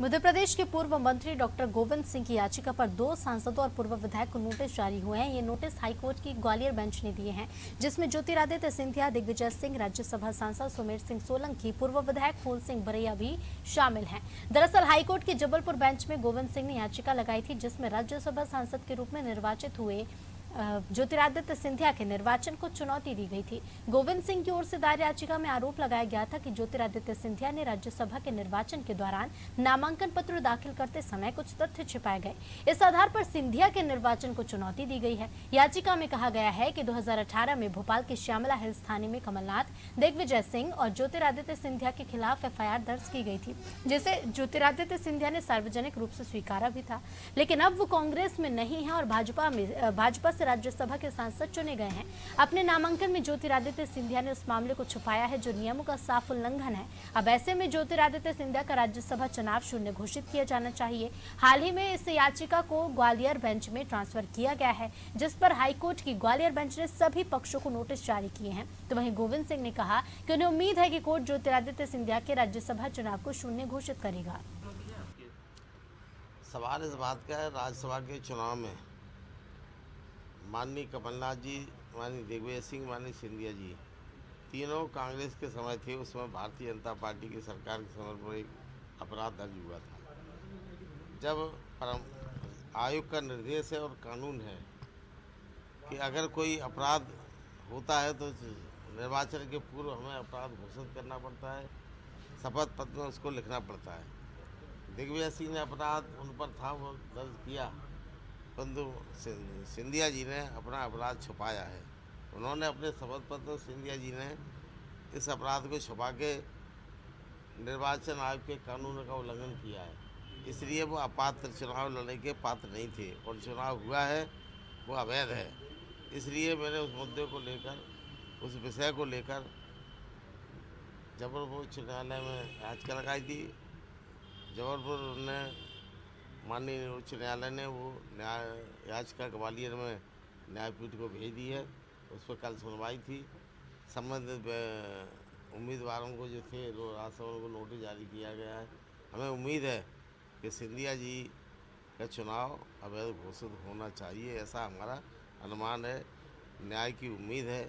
मध्य प्रदेश के पूर्व मंत्री डॉक्टर गोविंद सिंह की याचिका पर 2 सांसदों और पूर्व विधायक को नोटिस जारी हुए हैं। ये नोटिस हाईकोर्ट की ग्वालियर बेंच ने दिए हैं, जिसमें ज्योतिरादित्य सिंधिया, दिग्विजय सिंह, राज्यसभा सांसद सुमेर सिंह सोलंकी, पूर्व विधायक फूल सिंह बरैया भी शामिल हैं। दरअसल हाईकोर्ट की जबलपुर बेंच में गोविंद सिंह ने याचिका लगाई थी, जिसमें राज्यसभा सांसद के रूप में निर्वाचित हुए ज्योतिरादित्य सिंधिया के निर्वाचन को चुनौती दी गई थी। गोविंद सिंह की ओर से दायर याचिका में आरोप लगाया गया था कि ज्योतिरादित्य सिंधिया ने राज्यसभा के निर्वाचन के दौरान नामांकन पत्र दाखिल करते समय कुछ तथ्य छिपाए गए। इस आधार पर सिंधिया के निर्वाचन को चुनौती दी गई है। याचिका में कहा गया है कि 2018 में भोपाल के श्यामला हिल्स थाने में कमलनाथ, दिग्विजय सिंह और ज्योतिरादित्य सिंधिया के खिलाफ एफआईआर दर्ज की गई थी, जिसे ज्योतिरादित्य सिंधिया ने सार्वजनिक रूप से स्वीकारा भी था। लेकिन अब वो कांग्रेस में नहीं है और भाजपा से राज्यसभा के सांसद चुने गए हैं। अपने नामांकन में ज्योतिरादित्य सिंधिया ने उस मामले को छुपाया है जो नियमों का साफ उल्लंघन है। अब ऐसे में ज्योतिरादित्य सिंधिया का राज्यसभा चुनाव शून्य घोषित किया जाना चाहिए। हाल ही में इस याचिका को ग्वालियर बेंच में ट्रांसफर किया गया है, जिस पर हाईकोर्ट की ग्वालियर बेंच ने सभी पक्षों को नोटिस जारी किए हैं। तो वहीं गोविंद सिंह ने कहा कि उन्हें उम्मीद है कि कोर्ट ज्योतिरादित्य सिंधिया के राज्यसभा चुनाव को शून्य घोषित करेगा। सवाल इस बात का है, राज्यसभा के चुनाव में माननीय कमलनाथ जी, माननीय दिग्विजय सिंह, माननीय सिंधिया जी तीनों कांग्रेस के समय थे। उसमें भारतीय जनता पार्टी की सरकार के समय पर एक अपराध दर्ज हुआ था। जब आयोग का निर्देश है और कानून है कि अगर कोई अपराध होता है तो निर्वाचन के पूर्व हमें अपराध घोषित करना पड़ता है, शपथ पत्र में उसको लिखना पड़ता है। दिग्विजय सिंह ने अपराध उन पर था, वो दर्ज किया, परंतु सिंधिया जी ने अपना अपराध छुपाया है। उन्होंने अपने शपथ पत्र, सिंधिया जी ने इस अपराध को छुपा के निर्वाचन आयोग के कानून का उल्लंघन किया है। इसलिए वो अपात्र, चुनाव लड़ने के पात्र नहीं थे और चुनाव हुआ है वो अवैध है। इसलिए मैंने उस मुद्दे को लेकर, उस विषय को लेकर जबलपुर उच्च न्यायालय में याचिका लगाई थी। जबलपुर ने माननीय उच्च न्यायालय ने वो याचिका ग्वालियर में न्यायपीठ को भेज दी है। उस पर कल सुनवाई थी। संबंधित उम्मीदवारों को जो थे राज्यसभा को नोटिस जारी किया गया है। हमें उम्मीद है कि सिंधिया जी का चुनाव अवैध घोषित होना चाहिए, ऐसा हमारा अनुमान है। न्याय की उम्मीद है।